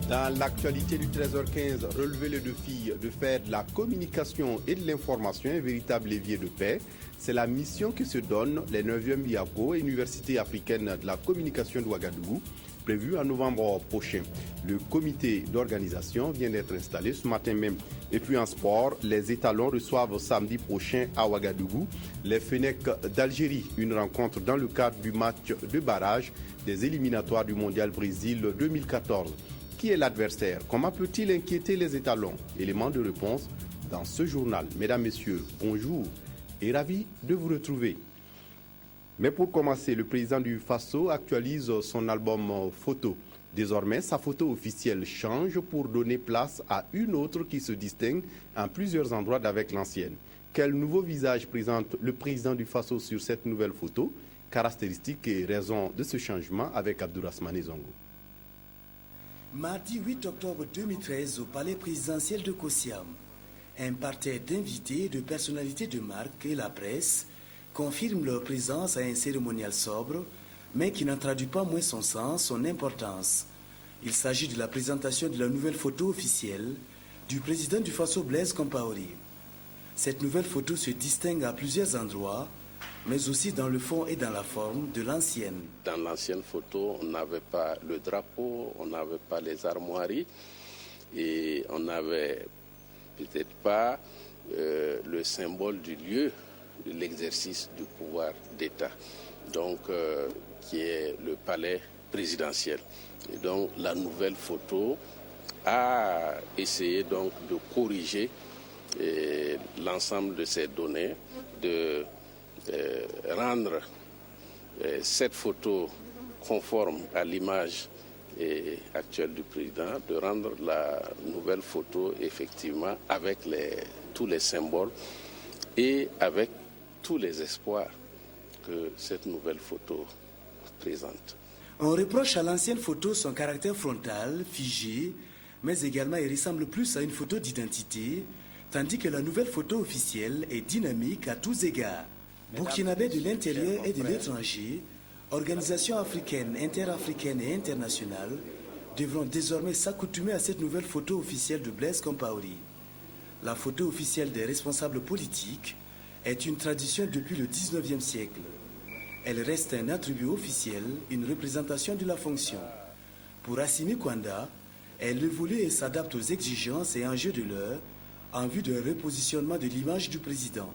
Dans l'actualité du 13h15, relever le défi de faire de la communication et de l'information un véritable levier de paix. C'est la mission que se donne les 9e IACO, Université africaine de la communication de Ouagadougou, prévue en novembre prochain. Le comité d'organisation vient d'être installé ce matin même. Et puis en sport, les étalons reçoivent samedi prochain à Ouagadougou les Fennecs d'Algérie. Une rencontre dans le cadre du match de barrage des éliminatoires du Mondial Brésil 2014. Qui est l'adversaire? Comment peut-il inquiéter les étalons? Élément de réponse dans ce journal. Mesdames, Messieurs, bonjour et ravi de vous retrouver. Mais pour commencer, le président du Faso actualise son album photo. Désormais, sa photo officielle change pour donner place à une autre qui se distingue en plusieurs endroits d'avec l'ancienne. Quel nouveau visage présente le président du Faso sur cette nouvelle photo? Caractéristiques et raisons de ce changement avec Abdourahmane Zongo. Mardi 8 octobre 2013 au palais présidentiel de Kossiam, un parterre d'invités et de personnalités de marque et la presse confirme leur présence à un cérémonial sobre, mais qui n'en traduit pas moins son sens, son importance. Il s'agit de la présentation de la nouvelle photo officielle du président du Faso Blaise Compaoré. Cette nouvelle photo se distingue à plusieurs endroits, mais aussi dans le fond et dans la forme de l'ancienne. Dans l'ancienne photo, on n'avait pas le drapeau, on n'avait pas les armoiries et on n'avait peut-être pas le symbole du lieu de l'exercice du pouvoir d'État, donc qui est le palais présidentiel. Et donc la nouvelle photo a essayé donc de corriger l'ensemble de ces données, de rendre cette photo conforme à l'image actuelle du président, de rendre la nouvelle photo effectivement avec tous les symboles et avec tous les espoirs que cette nouvelle photo présente. On reproche à l'ancienne photo son caractère frontal, figé, mais également il ressemble plus à une photo d'identité, tandis que la nouvelle photo officielle est dynamique à tous égards. Burkinabés de l'intérieur et de l'étranger, organisations africaines, interafricaines et internationales devront désormais s'accoutumer à cette nouvelle photo officielle de Blaise Compaoré. La photo officielle des responsables politiques est une tradition depuis le 19e siècle. Elle reste un attribut officiel, une représentation de la fonction. Pour Assimi Kwanda, elle évolue et s'adapte aux exigences et enjeux de l'heure en vue d'un repositionnement de l'image du président.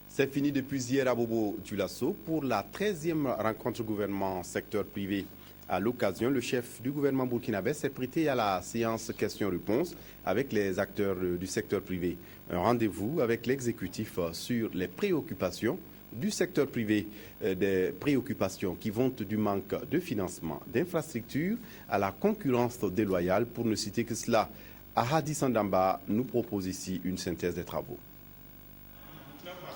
C'est fini depuis hier à Bobo-Dioulasso pour la 13e rencontre gouvernement-secteur privé. À l'occasion, le chef du gouvernement burkinabé s'est prêté à la séance questions-réponses avec les acteurs du secteur privé. Un rendez-vous avec l'exécutif sur les préoccupations du secteur privé, des préoccupations qui vont du manque de financement, d'infrastructures à la concurrence déloyale, pour ne citer que cela. Ahadi Sandamba nous propose ici une synthèse des travaux.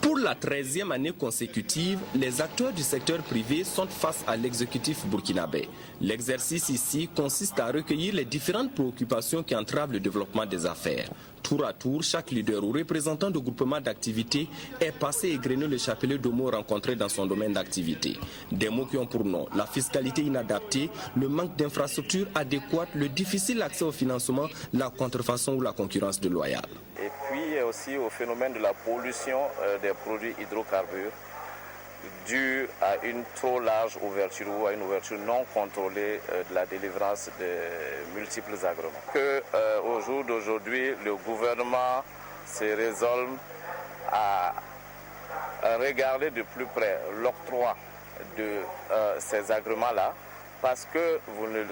Pour la 13e année consécutive, les acteurs du secteur privé sont face à l'exécutif burkinabé. L'exercice ici consiste à recueillir les différentes préoccupations qui entravent le développement des affaires. Tour à tour, chaque leader ou représentant de groupement d'activité est passé égrener le chapelet de mots rencontrés dans son domaine d'activité. Des mots qui ont pour nom la fiscalité inadaptée, le manque d'infrastructures adéquates, le difficile accès au financement, la contrefaçon ou la concurrence déloyale. Et puis aussi au phénomène de la pollution des produits hydrocarbures due à une trop large ouverture ou à une ouverture non contrôlée de la délivrance de multiples agréments. Au jour d'aujourd'hui, le gouvernement se résolve à regarder de plus près l'octroi de ces agréments-là, parce que,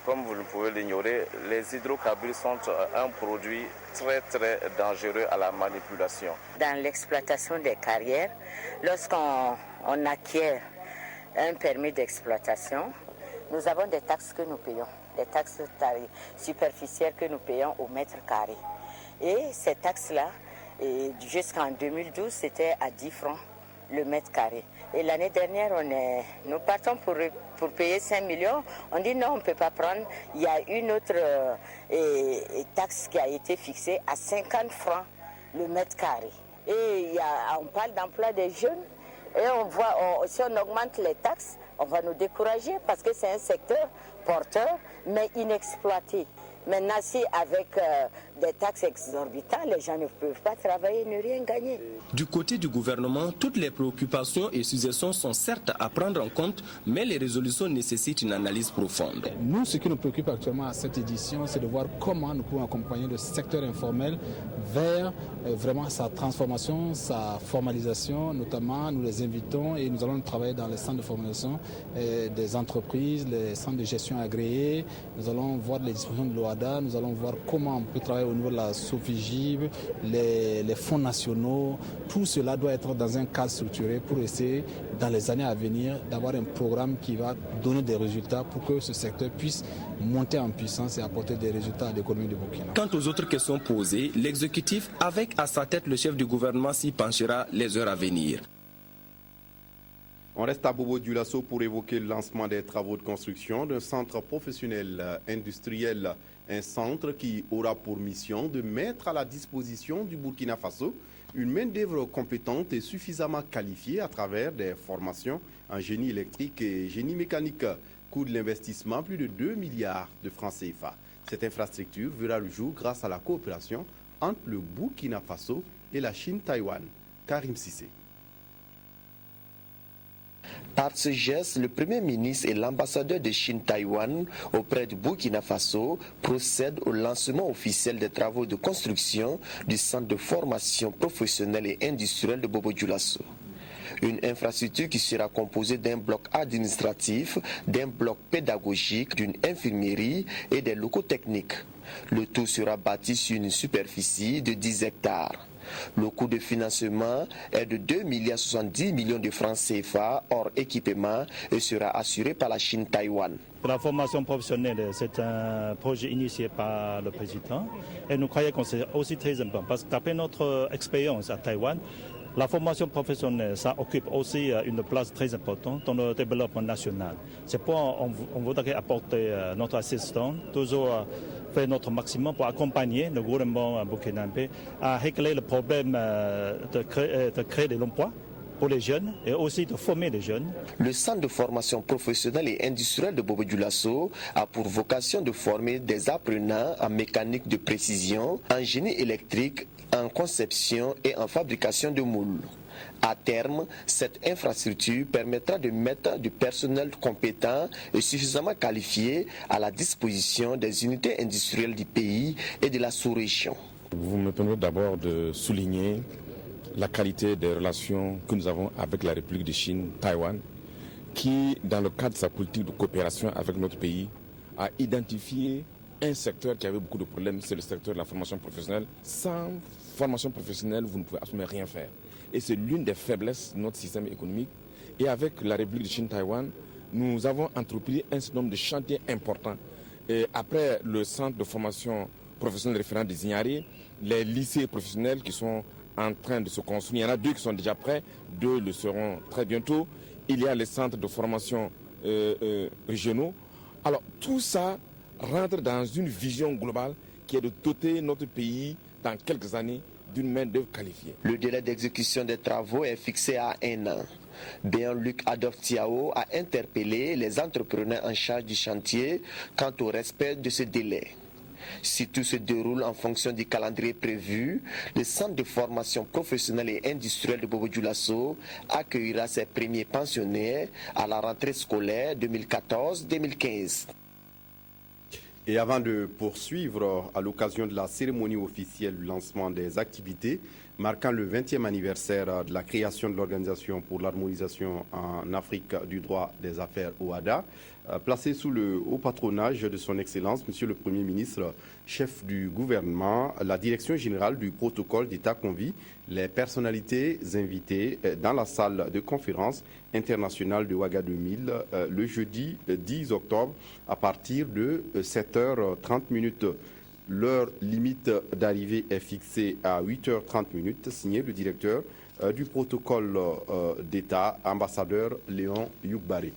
comme vous ne pouvez l'ignorer, les hydrocarbures sont un produit très très dangereux à la manipulation. Dans l'exploitation des carrières, lorsqu'on acquiert un permis d'exploitation, nous avons des taxes que nous payons, des taxes superficielles que nous payons au mètre carré. Et ces taxes-là, jusqu'en 2012, c'était à 10 francs le mètre carré. Et l'année dernière, nous partons pour payer 5 millions. On dit non, on ne peut pas prendre. Il y a une autre taxe qui a été fixée à 50 francs le mètre carré. Et on parle d'emploi des jeunes. Et on voit, si on augmente les taxes, on va nous décourager parce que c'est un secteur porteur mais inexploité. Maintenant, si avec des taxes exorbitantes, les gens ne peuvent pas travailler, ne rien gagner. Du côté du gouvernement, toutes les préoccupations et suggestions sont certes à prendre en compte, mais les résolutions nécessitent une analyse profonde. Nous, ce qui nous préoccupe actuellement à cette édition, c'est de voir comment nous pouvons accompagner le secteur informel vers vraiment sa transformation, sa formalisation. Notamment, nous les invitons et nous allons travailler dans les centres de formalisation des entreprises, les centres de gestion agréés. Nous allons voir les dispositions de l'OADA. Nous allons voir comment on peut travailler au niveau de la SOFIGIB, les fonds nationaux. Tout cela doit être dans un cadre structuré pour essayer, dans les années à venir, d'avoir un programme qui va donner des résultats pour que ce secteur puisse monter en puissance et apporter des résultats à l'économie du Burkina. Quant aux autres questions posées, l'exécutif, avec à sa tête le chef du gouvernement, s'y penchera les heures à venir. On reste à Bobo-Dioulasso pour évoquer le lancement des travaux de construction d'un centre professionnel industriel, un centre qui aura pour mission de mettre à la disposition du Burkina Faso une main-d'œuvre compétente et suffisamment qualifiée à travers des formations en génie électrique et génie mécanique. Coût de l'investissement, plus de 2 milliards de francs CFA. Cette infrastructure verra le jour grâce à la coopération entre le Burkina Faso et la Chine-Taïwan. Karim Sissé. Par ce geste, le Premier ministre et l'ambassadeur de Chine-Taïwan auprès du Burkina Faso procèdent au lancement officiel des travaux de construction du centre de formation professionnelle et industrielle de Bobo-Dioulasso. Une infrastructure qui sera composée d'un bloc administratif, d'un bloc pédagogique, d'une infirmerie et des locaux techniques. Le tout sera bâti sur une superficie de 10 hectares. Le coût de financement est de 2,70 milliards de francs CFA hors équipement et sera assuré par la Chine-Taïwan. La formation professionnelle, c'est un projet initié par le président et nous croyons que c'est aussi très important parce que d'après notre expérience à Taïwan, la formation professionnelle, ça occupe aussi une place très importante dans le développement national. C'est pourquoi on voudrait apporter notre assistance, toujours faire notre maximum pour accompagner le gouvernement burkinabé à régler le problème de créer de l'emploi pour les jeunes et aussi de former les jeunes. Le centre de formation professionnelle et industrielle de Bobo-Dioulasso a pour vocation de former des apprenants en mécanique de précision, en génie électrique, en conception et en fabrication de moules. À terme, cette infrastructure permettra de mettre du personnel compétent et suffisamment qualifié à la disposition des unités industrielles du pays et de la sous-région. Vous me permettez d'abord de souligner la qualité des relations que nous avons avec la République de Chine, Taïwan, qui, dans le cadre de sa politique de coopération avec notre pays, a identifié un secteur qui avait beaucoup de problèmes, c'est le secteur de la formation professionnelle. Sans formation professionnelle, vous ne pouvez absolument rien faire. Et c'est l'une des faiblesses de notre système économique. Et avec la République de Chine-Taïwan, nous avons entrepris un certain nombre de chantiers importants. Et après le centre de formation professionnelle référent des Ignari, les lycées professionnels qui sont en train de se construire, il y en a 2 qui sont déjà prêts, 2 le seront très bientôt. Il y a les centres de formation régionaux. Alors tout ça rentre dans une vision globale qui est de doter notre pays dans quelques années d'une main-d'œuvre qualifiée. Le délai d'exécution des travaux est fixé à 1 an. Bien-Luc Adolphe Tiao a interpellé les entrepreneurs en charge du chantier quant au respect de ce délai. Si tout se déroule en fonction du calendrier prévu, le centre de formation professionnelle et industrielle de Bobo-Dioulasso accueillera ses premiers pensionnaires à la rentrée scolaire 2014-2015. Et avant de poursuivre, à l'occasion de la cérémonie officielle du lancement des activités marquant le 20e anniversaire de la création de l'Organisation pour l'harmonisation en Afrique du droit des affaires OADA, placée sous le haut patronage de son Excellence, Monsieur le Premier ministre, chef du gouvernement, la Direction générale du protocole d'État convie les personnalités invitées dans la salle de conférence internationale de Ouagadougou le jeudi 10 octobre à partir de 7h30. L'heure limite d'arrivée est fixée à 8h30, signé le directeur du protocole d'État, ambassadeur Léon Youkbaré.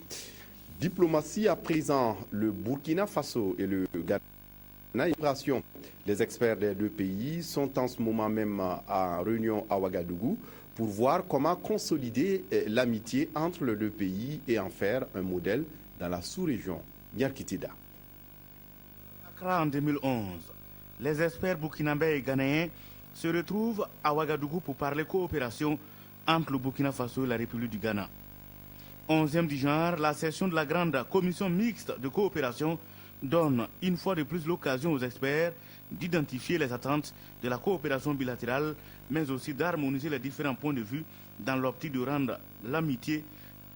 Diplomatie à présent, le Burkina Faso et le Ghana. coopération. Les experts des deux pays sont en ce moment même en réunion à Ouagadougou pour voir comment consolider l'amitié entre les deux pays et en faire un modèle dans la sous-région. Nyarkitida. En 2011, les experts burkinabés et ghanéens se retrouvent à Ouagadougou pour parler coopération entre le Burkina Faso et la République du Ghana. 11e du genre, la session de la grande commission mixte de coopération donne une fois de plus l'occasion aux experts d'identifier les attentes de la coopération bilatérale, mais aussi d'harmoniser les différents points de vue dans l'optique de rendre l'amitié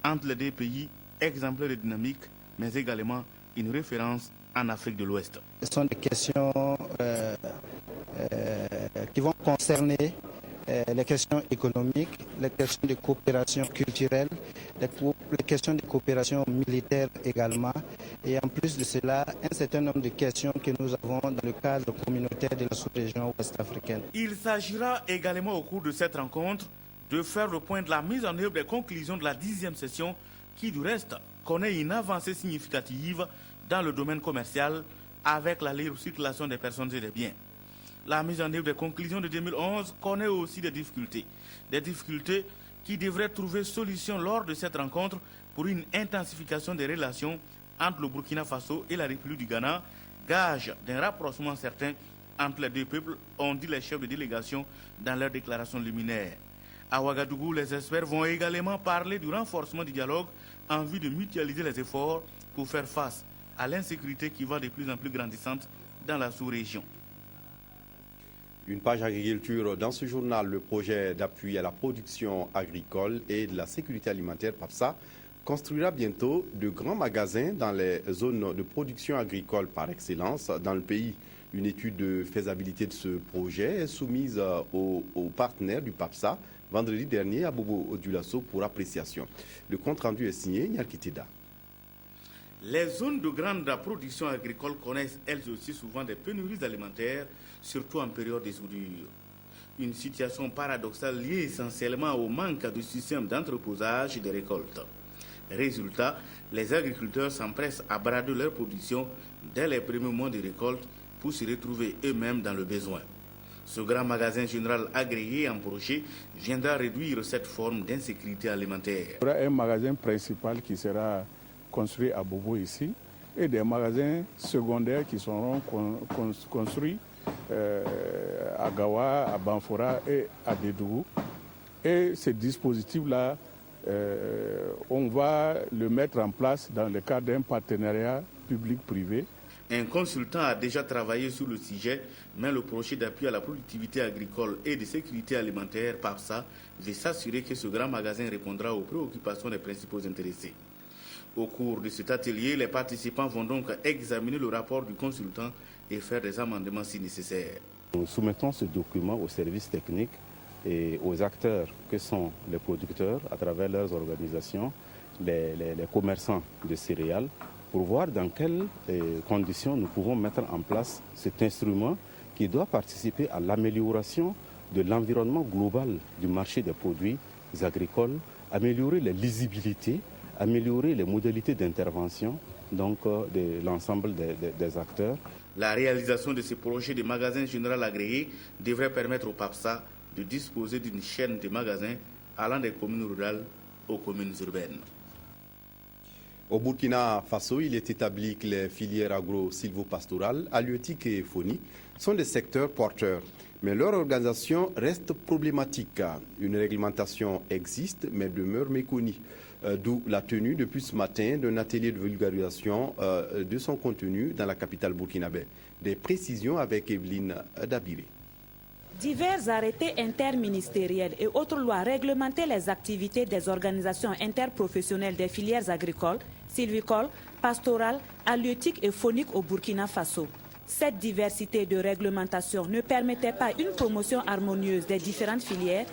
entre les deux pays exemplaire de dynamique, mais également une référence en Afrique de l'Ouest. Ce sont des questions qui vont concerner les questions économiques, les questions de coopération culturelle, les questions de coopération militaire également, et en plus de cela, un certain nombre de questions que nous avons dans le cadre communautaire de la sous-région ouest-africaine. Il s'agira également au cours de cette rencontre de faire le point de la mise en œuvre des conclusions de la 10e session qui, du reste, connaît une avancée significative dans le domaine commercial avec la libre circulation des personnes et des biens. La mise en œuvre des conclusions de 2011 connaît aussi des difficultés qui devraient trouver solution lors de cette rencontre pour une intensification des relations entre le Burkina Faso et la République du Ghana, gage d'un rapprochement certain entre les deux peuples, ont dit les chefs de délégation dans leur déclaration liminaire. À Ouagadougou, les experts vont également parler du renforcement du dialogue en vue de mutualiser les efforts pour faire face à l'insécurité qui va de plus en plus grandissante dans la sous-région. Une page agriculture dans ce journal, le projet d'appui à la production agricole et de la sécurité alimentaire PAPSA construira bientôt de grands magasins dans les zones de production agricole par excellence dans le pays. Une étude de faisabilité de ce projet est soumise aux partenaires du PAPSA vendredi dernier à Bobo Dioulasso pour appréciation. Le compte rendu est signé Nyarkitida. Les zones de grande production agricole connaissent elles aussi souvent des pénuries alimentaires, surtout en période de soudure. Une situation paradoxale liée essentiellement au manque de système d'entreposage des récoltes. Résultat, les agriculteurs s'empressent à brader leur production dès les premiers mois de récolte pour se retrouver eux-mêmes dans le besoin. Ce grand magasin général agréé en projet viendra réduire cette forme d'insécurité alimentaire. Il y aura un magasin principal qui sera construit à Bobo ici et des magasins secondaires qui seront construits à Gawa, à Banfora et à Bédougou. Et ce dispositif-là, on va le mettre en place dans le cadre d'un partenariat public-privé. Un consultant a déjà travaillé sur le sujet, mais le projet d'appui à la productivité agricole et de sécurité alimentaire, PAPSA, veut s'assurer que ce grand magasin répondra aux préoccupations des principaux intéressés. Au cours de cet atelier, les participants vont donc examiner le rapport du consultant et faire des amendements si nécessaire. Nous soumettons ce document aux services techniques et aux acteurs que sont les producteurs à travers leurs organisations, les commerçants de céréales, pour voir dans quelles conditions nous pouvons mettre en place cet instrument qui doit participer à l'amélioration de l'environnement global du marché des produits agricoles, améliorer la lisibilité, améliorer les modalités d'intervention de l'ensemble des acteurs. La réalisation de ce projet de magasin général agréé devrait permettre au PAPSA de disposer d'une chaîne de magasins allant des communes rurales aux communes urbaines. Au Burkina Faso, il est établi que les filières agro-silvopastorales, halieutiques et phoniques sont des secteurs porteurs. Mais leur organisation reste problématique. Une réglementation existe, mais demeure méconnue. D'où la tenue depuis ce matin d'un atelier de vulgarisation de son contenu dans la capitale burkinabé. Des précisions avec Evelyne Dabiré. Divers arrêtés interministériels et autres lois réglementaient les activités des organisations interprofessionnelles des filières agricoles, sylvicoles, pastorales, halieutiques et phoniques au Burkina Faso. Cette diversité de réglementation ne permettait pas une promotion harmonieuse des différentes filières,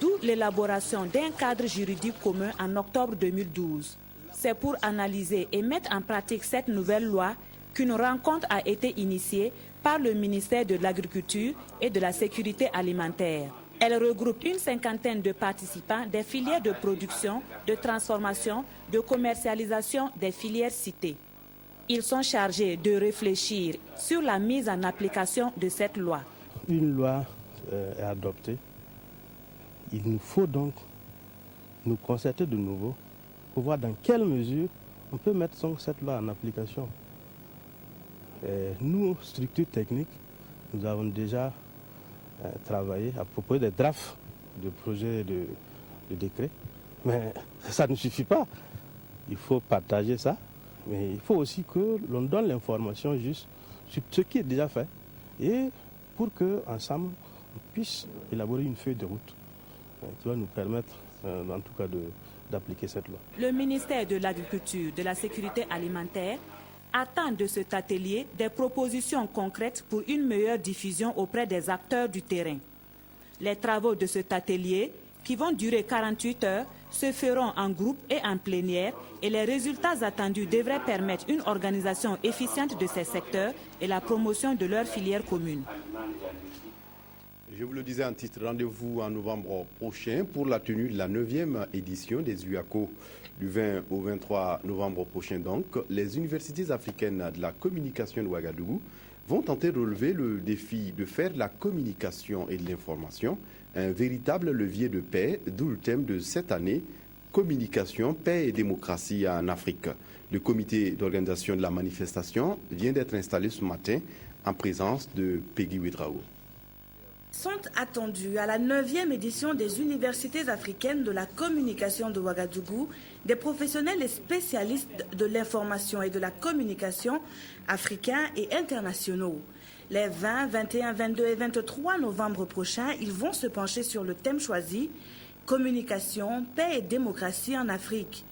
d'où l'élaboration d'un cadre juridique commun en octobre 2012. C'est pour analyser et mettre en pratique cette nouvelle loi qu'une rencontre a été initiée par le ministère de l'Agriculture et de la Sécurité alimentaire. Elle regroupe une cinquantaine de participants des filières de production, de transformation, de commercialisation des filières citées. Ils sont chargés de réfléchir sur la mise en application de cette loi. Une loi est adoptée. Il nous faut donc nous concerter de nouveau pour voir dans quelle mesure on peut mettre cette loi en application. Et nous, structures techniques, nous avons déjà travaillé à propos des drafts de projets de décret. Mais ça ne suffit pas. Il faut partager ça. Mais il faut aussi que l'on donne l'information juste sur ce qui est déjà fait et pour qu'ensemble, on puisse élaborer une feuille de route qui va nous permettre, en tout cas, d'appliquer cette loi. Le ministère de l'Agriculture, de la Sécurité alimentaire attend de cet atelier des propositions concrètes pour une meilleure diffusion auprès des acteurs du terrain. Les travaux de cet atelier, qui vont durer 48 heures, se feront en groupe et en plénière et les résultats attendus devraient permettre une organisation efficiente de ces secteurs et la promotion de leurs filières communes. Je vous le disais en titre, rendez-vous en novembre prochain pour la tenue de la 9e édition des UACO. Du 20 au 23 novembre prochain donc, les universités africaines de la communication de Ouagadougou vont tenter de relever le défi de faire de la communication et de l'information un véritable levier de paix, d'où le thème de cette année, communication, paix et démocratie en Afrique. Le comité d'organisation de la manifestation vient d'être installé ce matin en présence de Peggy Ouedraogo. Sont attendus à la 9e édition des universités africaines de la communication de Ouagadougou des professionnels et spécialistes de l'information et de la communication africains et internationaux. Les 20, 21, 22 et 23 novembre prochains, ils vont se pencher sur le thème choisi « Communication, paix et démocratie en Afrique ».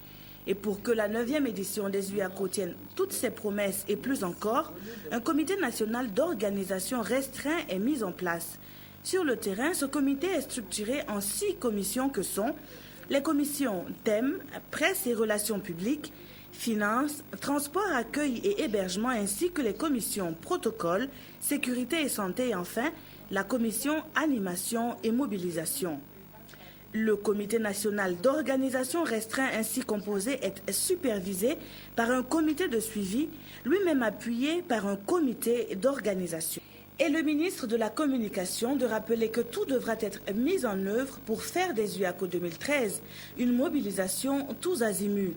Et pour que la 9e édition des UACO tienne toutes ses promesses et plus encore, un comité national d'organisation restreint est mis en place. Sur le terrain, ce comité est structuré en 6 commissions que sont les commissions thèmes, presse et relations publiques, finances, transport, accueil et hébergement, ainsi que les commissions protocole, sécurité et santé et enfin la commission animation et mobilisation. Le comité national d'organisation restreint ainsi composé est supervisé par un comité de suivi, lui-même appuyé par un comité d'organisation. Et le ministre de la Communication de rappeler que tout devra être mis en œuvre pour faire des UACO 2013 une mobilisation tous azimuts.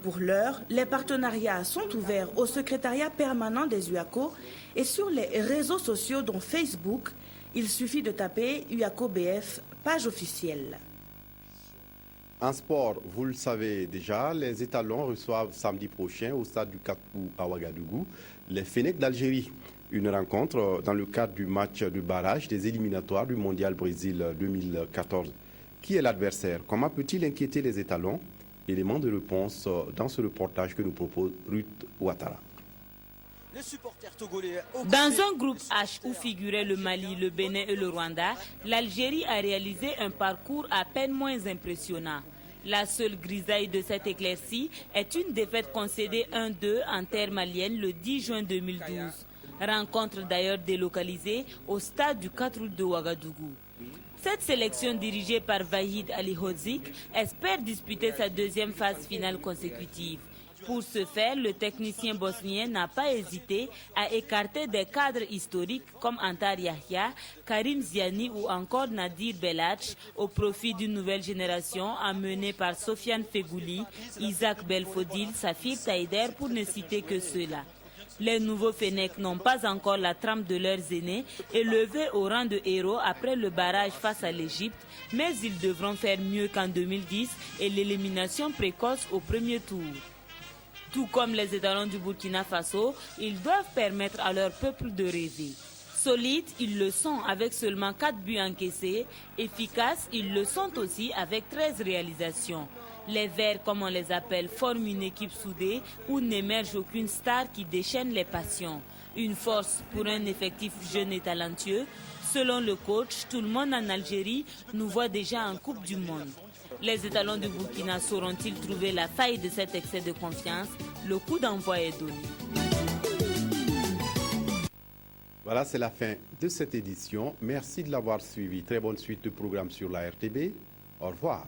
Pour l'heure, les partenariats sont ouverts au secrétariat permanent des UACO et sur les réseaux sociaux dont Facebook, il suffit de taper UACO BF, page officielle. En sport, vous le savez déjà, les étalons reçoivent samedi prochain au stade du 4 août à Ouagadougou les Fennecs d'Algérie. Une rencontre dans le cadre du match de barrage des éliminatoires du Mondial Brésil 2014. Qui est l'adversaire? Comment peut-il inquiéter les étalons? Élément de réponse dans ce reportage que nous propose Ruth Ouattara. Dans un groupe H où figuraient le Mali, le Bénin et le Rwanda, l'Algérie a réalisé un parcours à peine moins impressionnant. La seule grisaille de cette éclaircie est une défaite concédée 1-2 en terre malienne le 10 juin 2012. Rencontre d'ailleurs délocalisée au stade du 4 août de Ouagadougou. Cette sélection dirigée par Vahid Ali Hodzik espère disputer sa deuxième phase finale consécutive. Pour ce faire, le technicien bosnien n'a pas hésité à écarter des cadres historiques comme Antar Yahya, Karim Ziani ou encore Nadir Belach au profit d'une nouvelle génération amenée par Sofiane Fegouli, Isaac Belfodil, Safir Taïder pour ne citer que ceux-là. Les nouveaux Fennecs n'ont pas encore la trempe de leurs aînés, élevés au rang de héros après le barrage face à l'Égypte, mais ils devront faire mieux qu'en 2010 et l'élimination précoce au premier tour. Tout comme les étalons du Burkina Faso, ils doivent permettre à leur peuple de rêver. Solides, ils le sont avec seulement 4 buts encaissés. Efficaces, ils le sont aussi avec 13 réalisations. Les Verts, comme on les appelle, forment une équipe soudée où n'émerge aucune star qui déchaîne les passions. Une force pour un effectif jeune et talentueux. Selon le coach, tout le monde en Algérie nous voit déjà en Coupe du Monde. Les étalons du Burkina sauront-ils trouver la faille de cet excès de confiance? Le coup d'envoi est donné. Voilà, c'est la fin de cette édition. Merci de l'avoir suivi. Très bonne suite de programme sur la RTB. Au revoir.